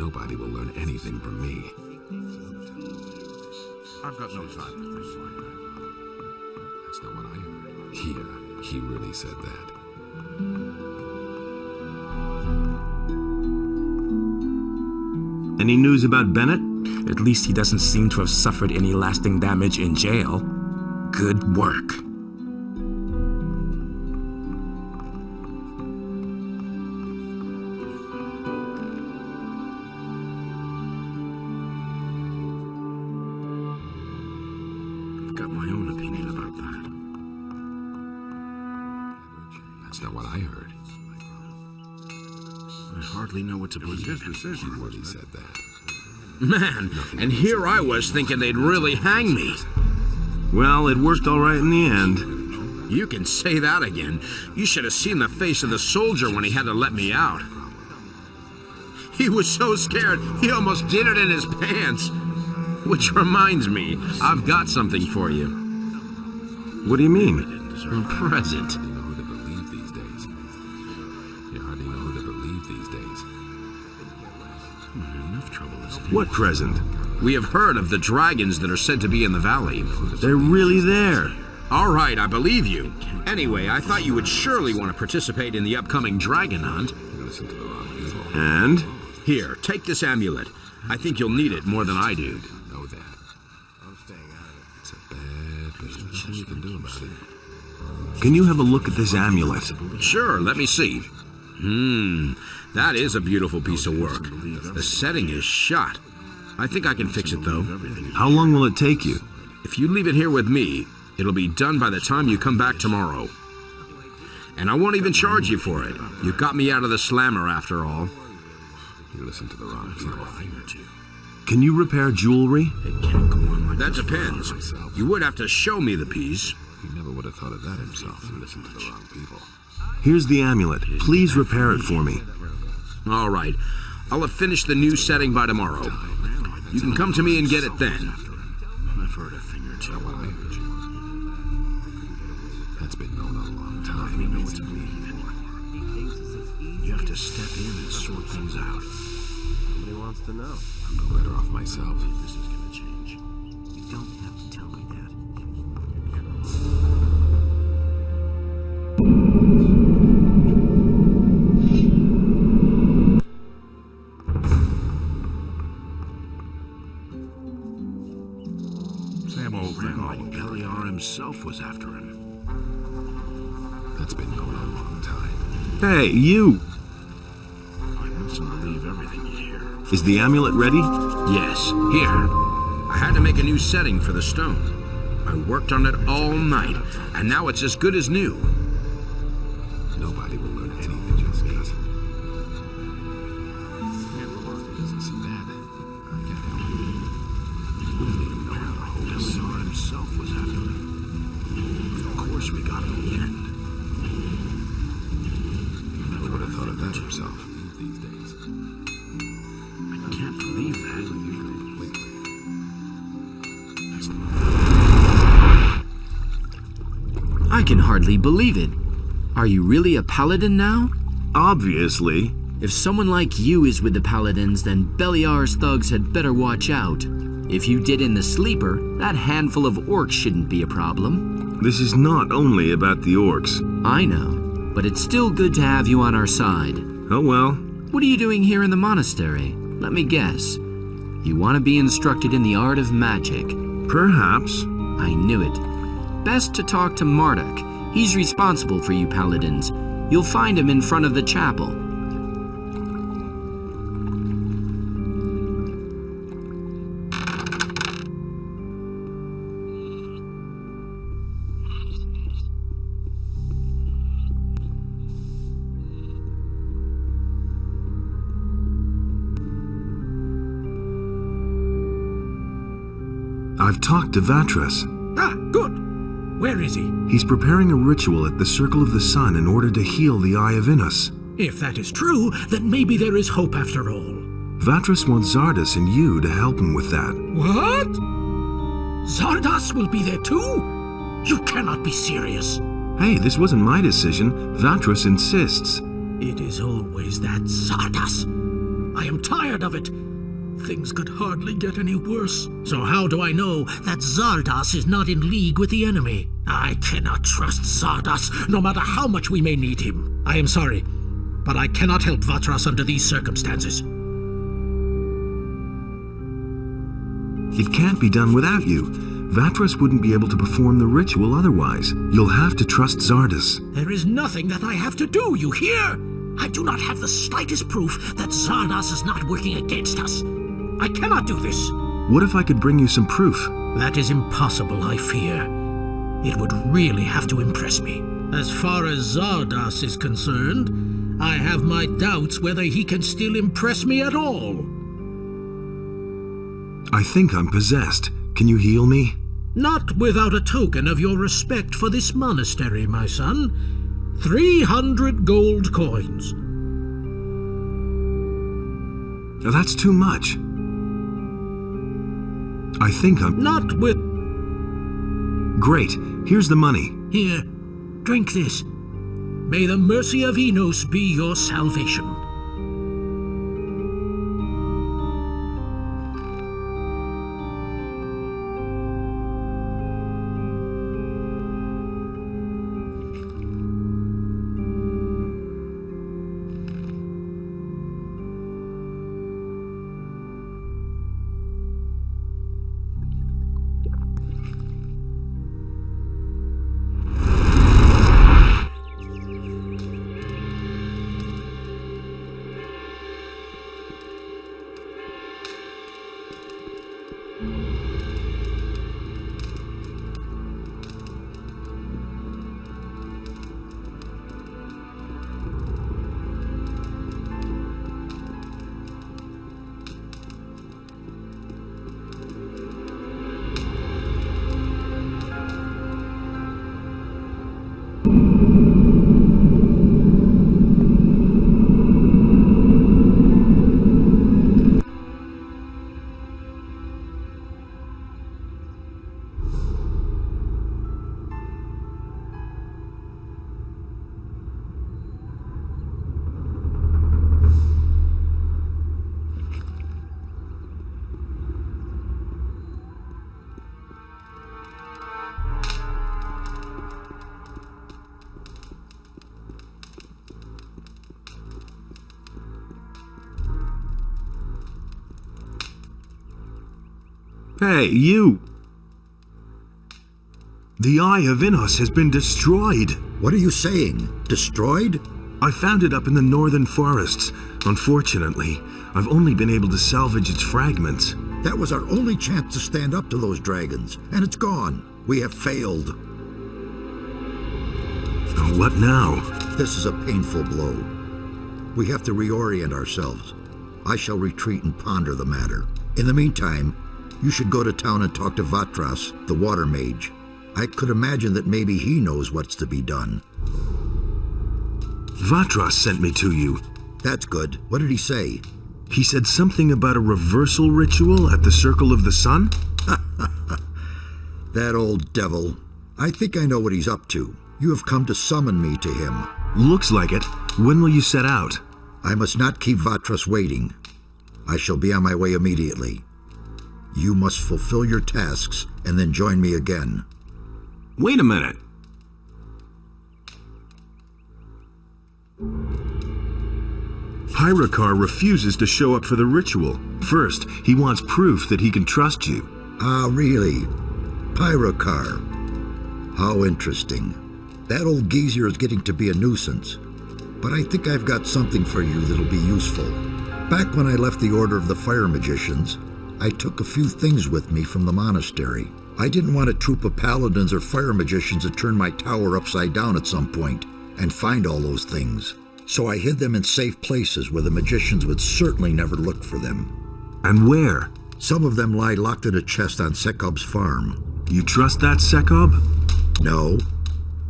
Nobody will learn anything from me. I've got no time. That's not what I heard. Yeah, he really said that. Any news about Bennett? At least he doesn't seem to have suffered any lasting damage in jail. Good work. I've got my own opinion about that. That's not what I heard. I hardly know what to believe. He really said that. Man, and here I was thinking they'd really hang me. Well, it worked all right in the end. You can say that again. You should have seen the face of the soldier when he had to let me out. He was so scared, he almost did it in his pants. Which reminds me, I've got something for you. What do you mean? A present. You know who to believe these days. You hardly know who to believe these days. Enough trouble, isn't it? What present? We have heard of the dragons that are said to be in the valley. They're really there. All right, I believe you. Anyway, I thought you would surely want to participate in the upcoming dragon hunt. Listen to the wrong people. And? Here, take this amulet. I think you'll need it more than I do. Know that. I'm staying out of it. It's a bad business. Nothing you can do about it. Can you have a look at this amulet? Sure, let me see. That is a beautiful piece of work. The setting is shot. I think I can fix it, though. How long will it take you? If you leave it here with me, it'll be done by the time you come back tomorrow. And I won't even charge you for it. You got me out of the slammer, after all. You listen to the wrong people. Can you repair jewelry? It can't go on like that. Depends. You would have to show me the piece. He never would have thought of that himself. You listen to the wrong people. Here's the amulet. Please repair it for me. All right. I'll have finished the new setting by tomorrow. You can come to me and get it then. I've heard a thing or two. What I heard you. That's been known a long time. You know what to believe anymore. You have to step in and sort things out. Nobody wants to know. I'm no better off myself. This is gonna change. You don't have to tell me that. Beliar himself was after him. That's been known a long time. Hey, you! I mustn't believe everything you hear. Is the amulet ready? Yes, here. I had to make a new setting for the stone. I worked on it all night, and now it's as good as new. Nobody will learn anything just me. Doesn't see that. I can't help it. Beliar himself was after him. Of course we got him in the end. Never would have thought of that himself. These days. I can't believe that. I can hardly believe it. Are you really a paladin now? Obviously. If someone like you is with the paladins, then Beliar's thugs had better watch out. If you did in the sleeper, that handful of orcs shouldn't be a problem. This is not only about the orcs. I know, but it's still good to have you on our side. Oh well. What are you doing here in the monastery? Let me guess. You want to be instructed in the art of magic. Perhaps. I knew it. Best to talk to Marduk. He's responsible for you paladins. You'll find him in front of the chapel. I've talked to Vatras. Ah, good. Where is he? He's preparing a ritual at the Circle of the Sun in order to heal the Eye of Inos. If that is true, then maybe there is hope after all. Vatras wants Zardas and you to help him with that. What? Zardas will be there too? You cannot be serious. Hey, this wasn't my decision. Vatras insists. It is always that Zardas. I am tired of it. Things could hardly get any worse. So how do I know that Zardas is not in league with the enemy? I cannot trust Zardas, no matter how much we may need him. I am sorry, but I cannot help Vatras under these circumstances. It can't be done without you. Vatras wouldn't be able to perform the ritual otherwise. You'll have to trust Zardas. There is nothing that I have to do, you hear? I do not have the slightest proof that Zardas is not working against us. I cannot do this. What if I could bring you some proof? That is impossible, I fear. It would really have to impress me. As far as Zardas is concerned, I have my doubts whether he can still impress me at all. I think I'm possessed. Can you heal me? Not without a token of your respect for this monastery, my son. 300 gold coins. Now, that's too much. I think I'm... Not with... Great. Here's the money. Here, drink this. May the mercy of Inos be your salvation. Hey, you! The Eye of Inos has been destroyed. What are you saying? Destroyed? I found it up in the northern forests. Unfortunately, I've only been able to salvage its fragments. That was our only chance to stand up to those dragons, and it's gone. We have failed. What now? This is a painful blow. We have to reorient ourselves. I shall retreat and ponder the matter. In the meantime, you should go to town and talk to Vatras, the water mage. I could imagine that maybe he knows what's to be done. Vatras sent me to you. That's good. What did he say? He said something about a reversal ritual at the Circle of the Sun? That old devil. I think I know what he's up to. You have come to summon me to him. Looks like it. When will you set out? I must not keep Vatras waiting. I shall be on my way immediately. You must fulfill your tasks and then join me again. Wait a minute. Hyrikar refuses to show up for the ritual. First, he wants proof that he can trust you. Ah, really? Hyrikar. How interesting. That old geezer is getting to be a nuisance. But I think I've got something for you that'll be useful. Back when I left the Order of the Fire Magicians, I took a few things with me from the monastery. I didn't want a troop of paladins or fire magicians to turn my tower upside down at some point and find all those things. So I hid them in safe places where the magicians would certainly never look for them. And where? Some of them lie locked in a chest on Sekob's farm. You trust that Sekob? No,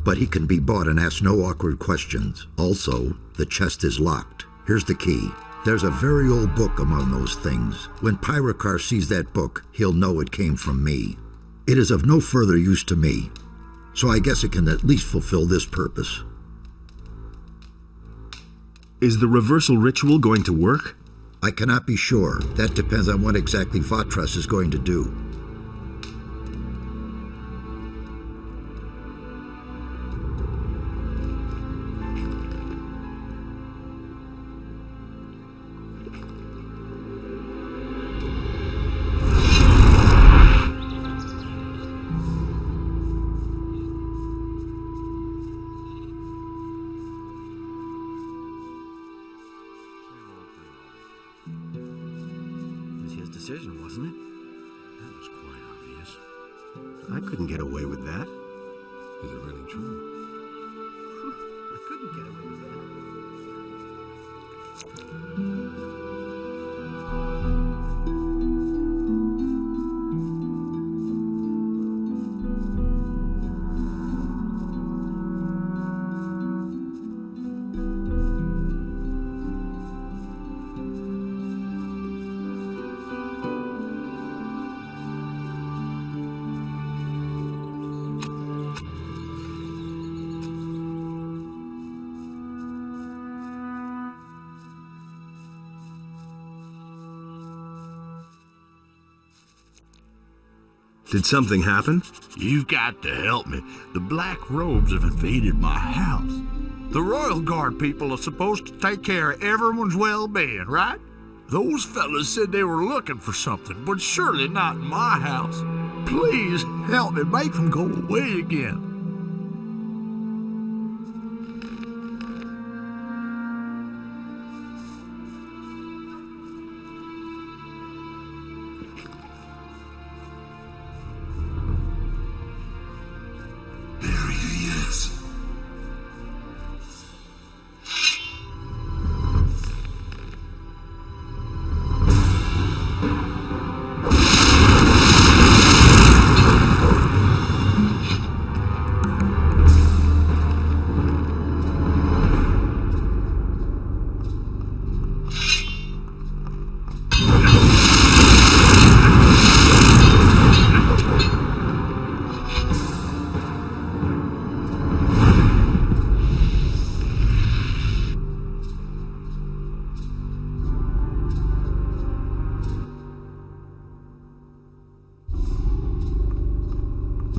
but he can be bought and ask no awkward questions. Also, the chest is locked. Here's the key. There's a very old book among those things. When Hyrikar sees that book, he'll know it came from me. It is of no further use to me, so I guess it can at least fulfill this purpose. Is the reversal ritual going to work? I cannot be sure. That depends on what exactly Vatras is going to do. Decision, wasn't it? That was quite obvious. I couldn't get away with that. Is it really true? I couldn't get away with that. Did something happen? You've got to help me. The Black Robes have invaded my house. The Royal Guard people are supposed to take care of everyone's well-being, right? Those fellas said they were looking for something, but surely not in my house. Please help me make them go away again.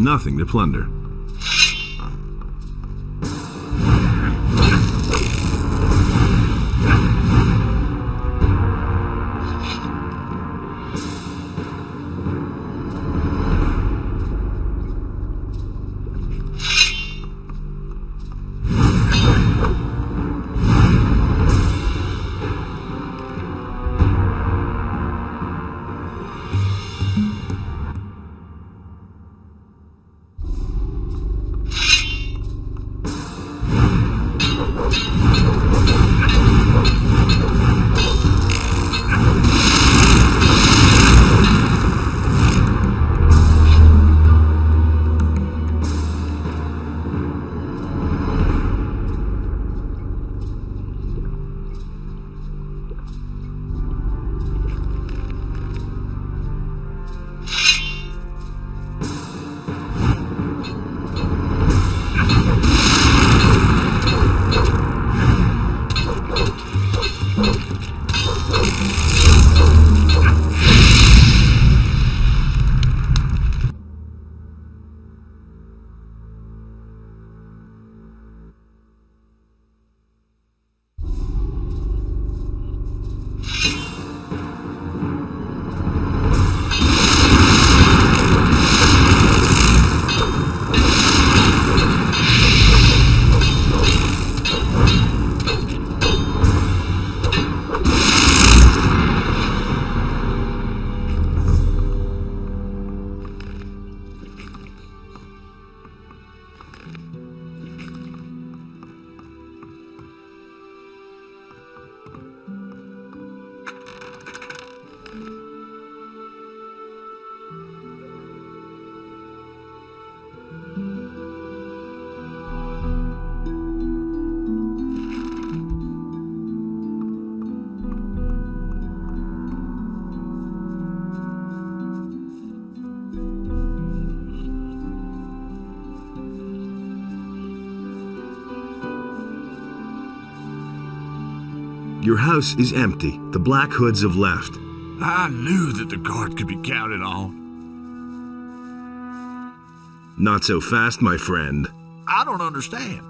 Nothing to plunder. Your house is empty. The Black Hoods have left. I knew that the guard could be counted on. Not so fast, my friend. I don't understand.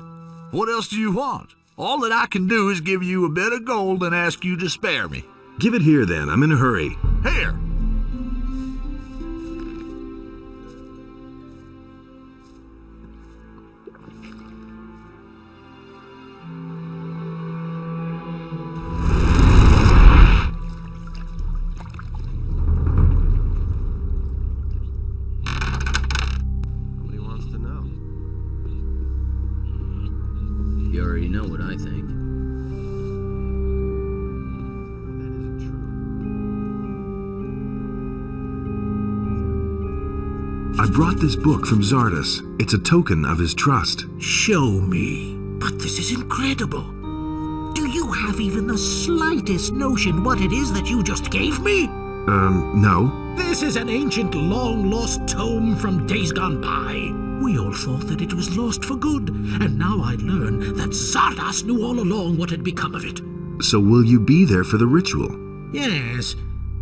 What else do you want? All that I can do is give you a bit of gold and ask you to spare me. Give it here, then. I'm in a hurry. Here. Nobody wants to know. You already know what I think. I brought this book from Zardas. It's a token of his trust. Show me. But this is incredible. Do you have even the slightest notion what it is that you just gave me? No. This is an ancient, long-lost tome from days gone by. We all thought that it was lost for good, and now I learn that Zardas knew all along what had become of it. So will you be there for the ritual? Yes,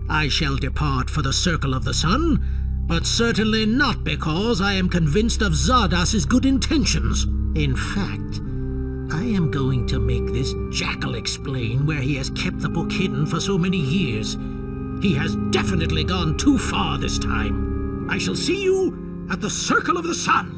I shall depart for the Circle of the Sun, but certainly not because I am convinced of Zardas's good intentions. In fact, I am going to make this jackal explain where he has kept the book hidden for so many years. He has definitely gone too far this time. I shall see you at the Circle of the Sun.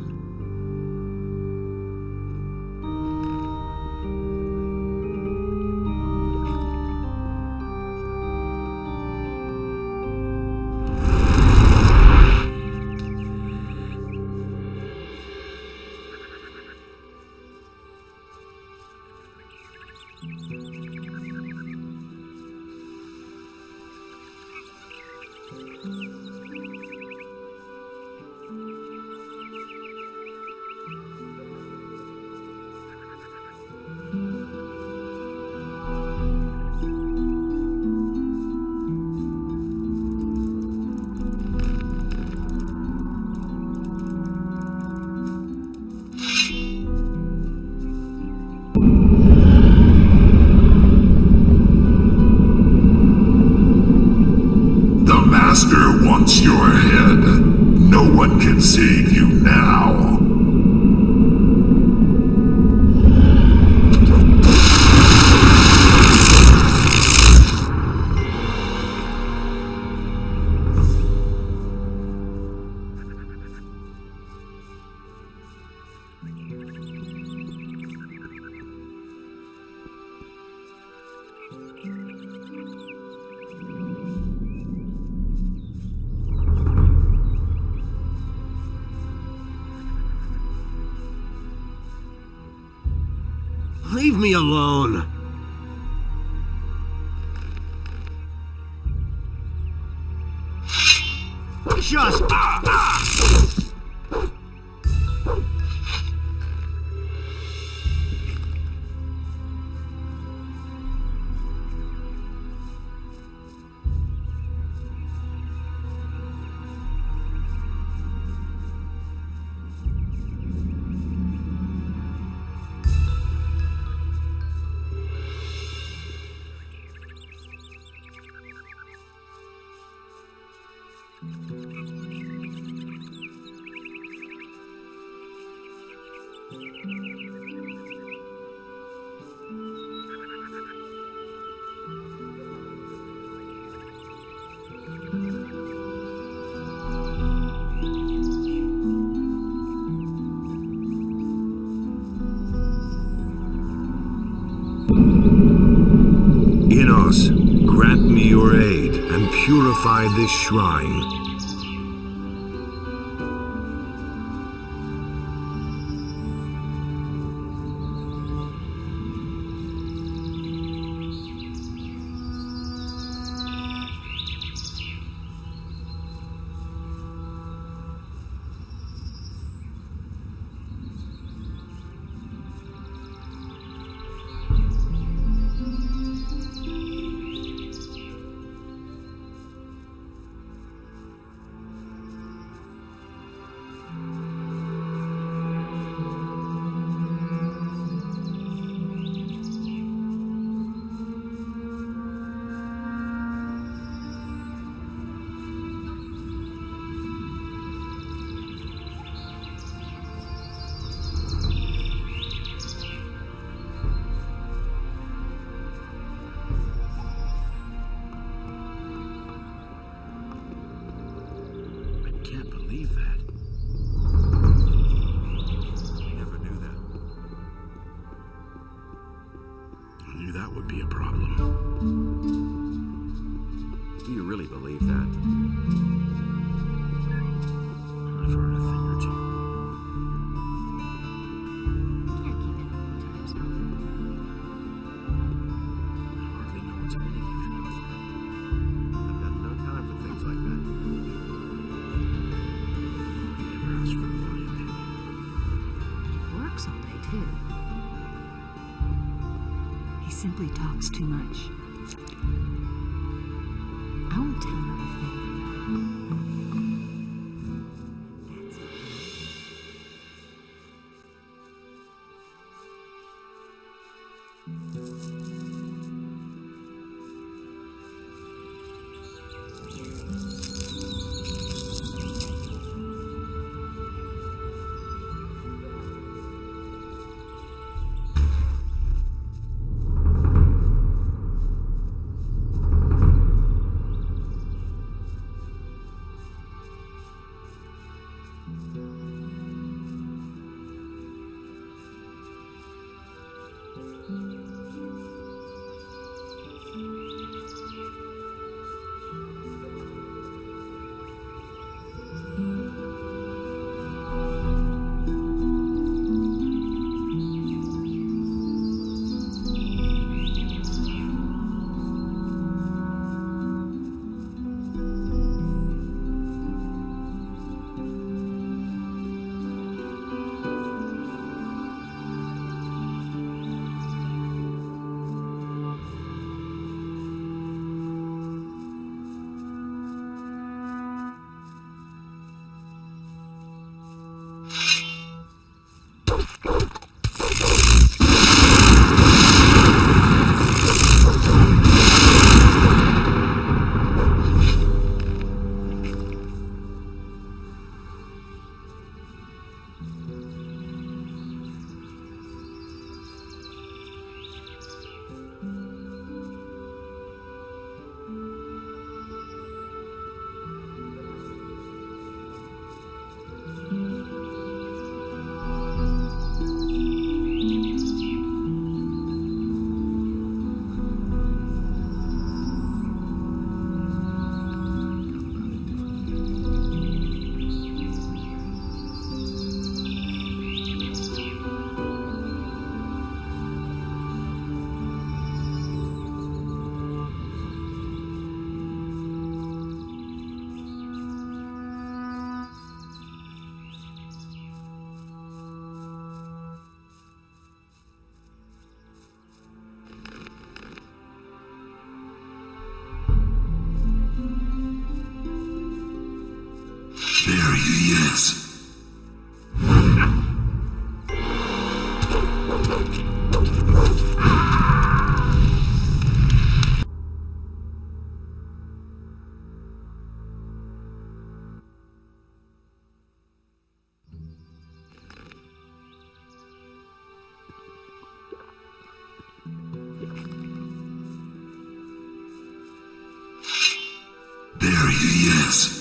The Master wants your head. No one can save you now. Leave me alone. Just... Inos, grant me your aid and purify this shrine. believe that. I never knew that. I knew that would be a problem. Do you really believe that? I've heard a thing or two. I hardly know what to believe. I've got no time for things like that. Nobody ever asks for my opinion. Works all day, too. He simply talks too much. I won't tell him a thing. That's it. There he is. There he is.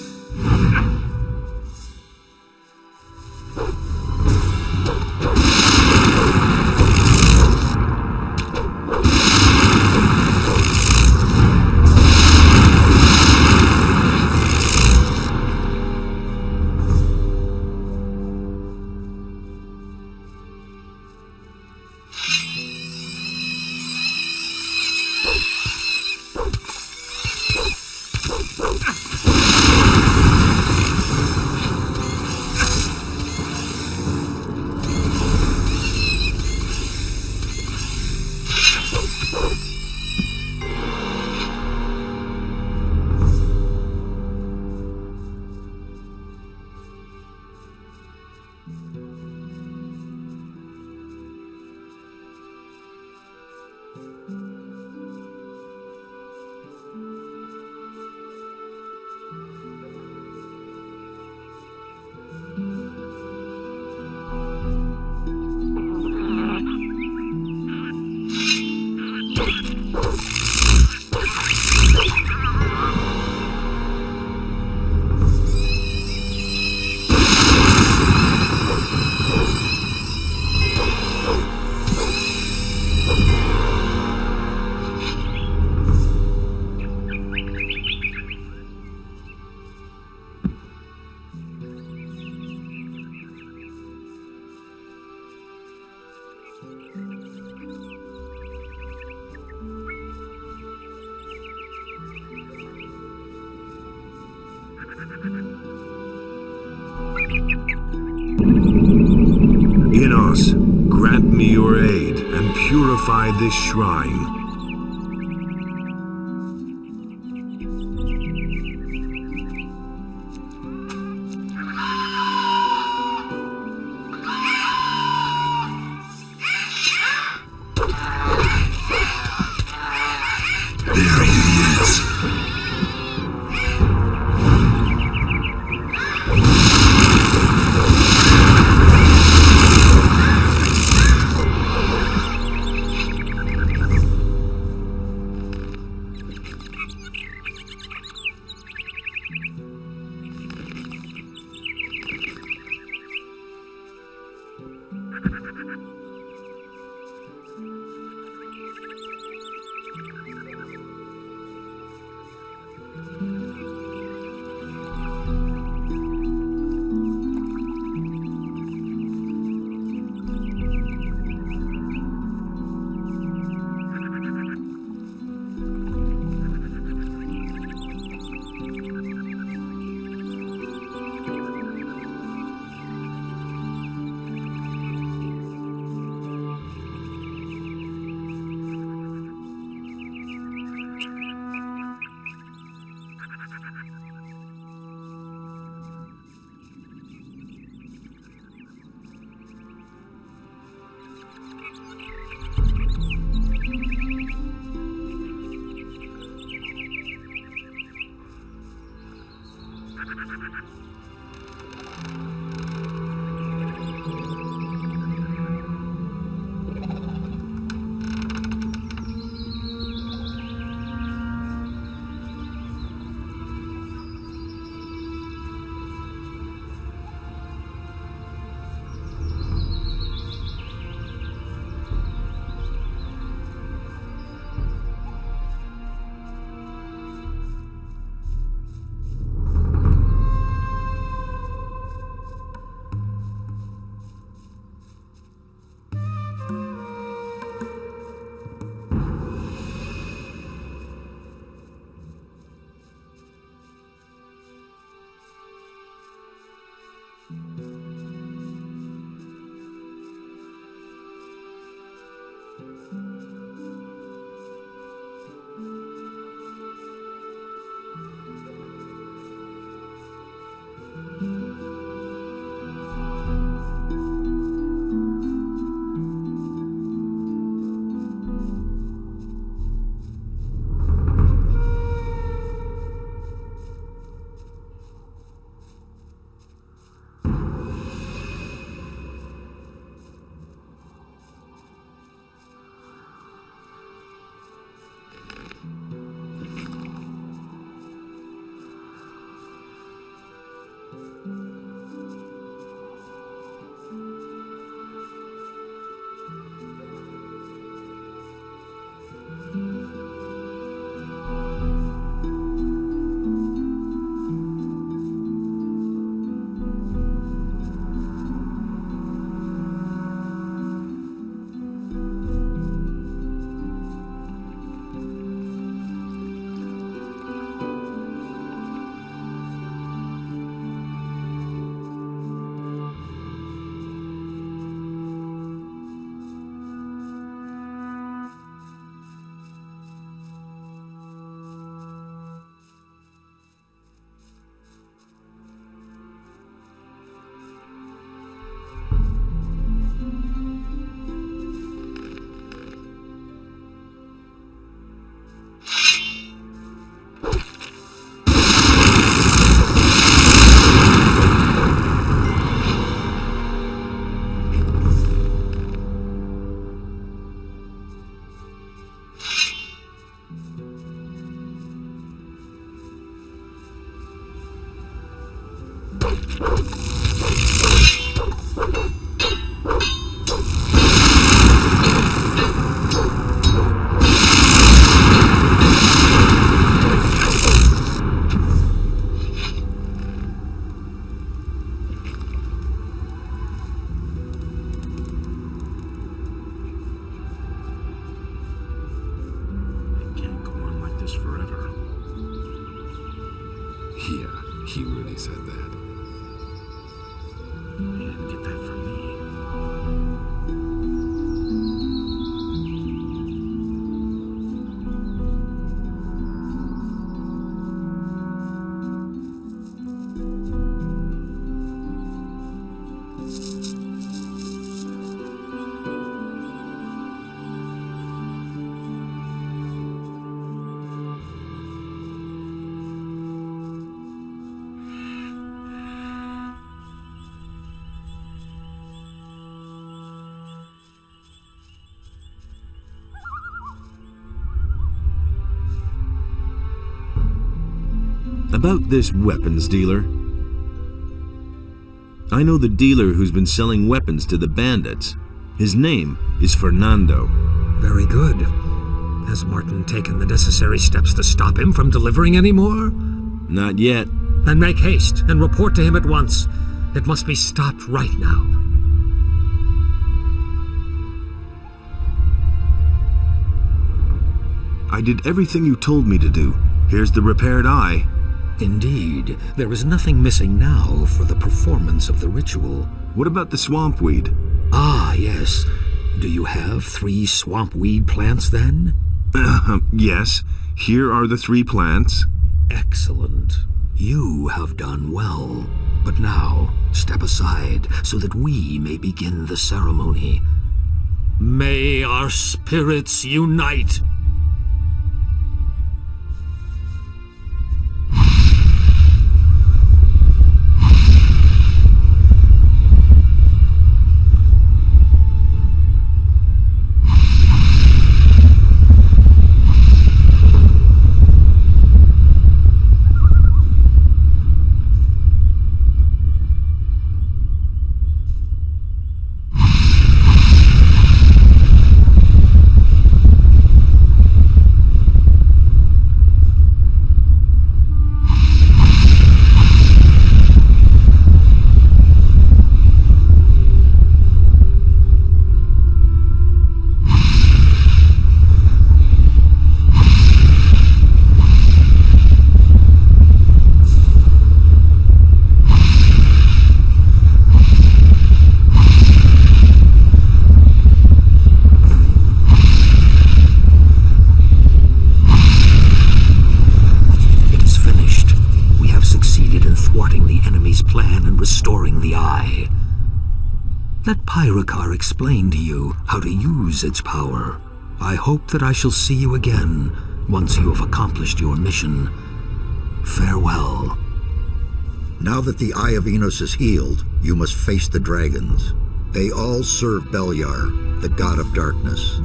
Inos, grant me your aid and purify this shrine. There he is. He really said that. He didn't get that from me. About this weapons dealer. I know the dealer who's been selling weapons to the bandits. His name is Fernando. Very good. Has Martin taken the necessary steps to stop him from delivering any more? Not yet. Then make haste and report to him at once. It must be stopped right now. I did everything you told me to do. Here's the repaired eye. Indeed, there is nothing missing now for the performance of the ritual. What about the swamp weed? Ah, yes. Do you have 3 swamp weed plants then? Yes. Here are the 3 plants. Excellent. You have done well. But now, step aside so that we may begin the ceremony. May our spirits unite! Let Pyrakar explain to you how to use its power. I hope that I shall see you again once you have accomplished your mission. Farewell. Now that the Eye of Inos is healed, you must face the dragons. They all serve Beliar, the god of darkness.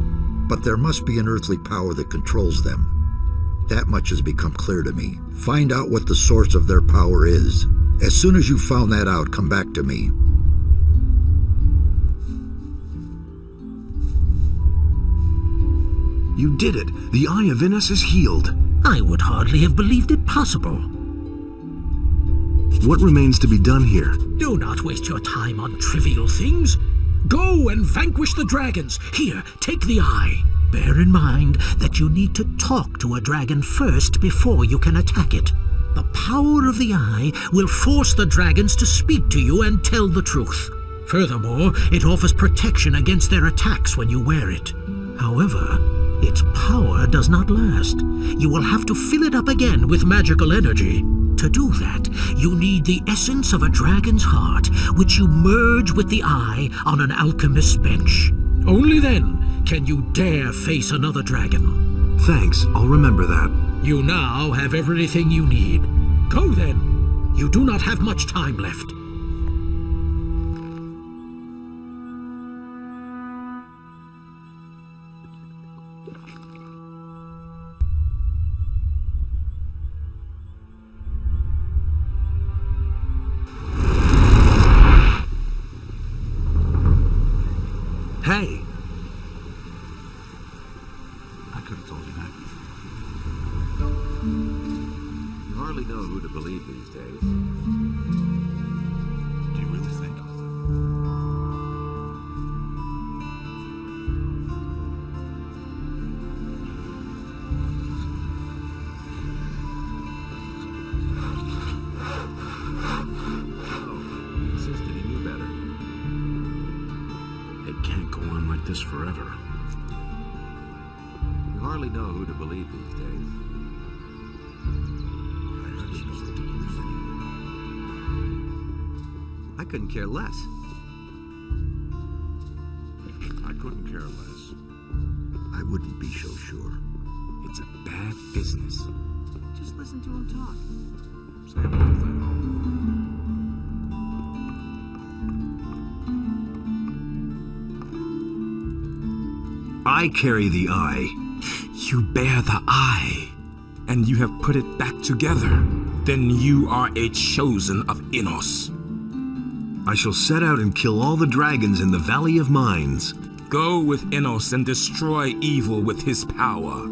But there must be an earthly power that controls them. That much has become clear to me. Find out what the source of their power is. As soon as you've found that out, come back to me. You did it. The Eye of Inos is healed. I would hardly have believed it possible. What remains to be done here? Do not waste your time on trivial things. Go and vanquish the dragons. Here, take the eye. Bear in mind that you need to talk to a dragon first before you can attack it. The power of the eye will force the dragons to speak to you and tell the truth. Furthermore, it offers protection against their attacks when you wear it. However, its power does not last. You will have to fill it up again with magical energy. To do that, you need the essence of a dragon's heart, which you merge with the eye on an alchemist's bench. Only then can you dare face another dragon. Thanks, I'll remember that. You now have everything you need. Go then. You do not have much time left. Hey! I could have told you that before. You hardly know who to believe these days. Do you really think? like this forever. You hardly know who to believe these days. I couldn't care less. I couldn't care less. I wouldn't be so sure. It's a bad business. Just listen to him talk. Same old thing. I carry the eye. You bear the eye, and you have put it back together. Then you are a chosen of Inos. I shall set out and kill all the dragons in the Valley of Mines. Go with Inos and destroy evil with his power.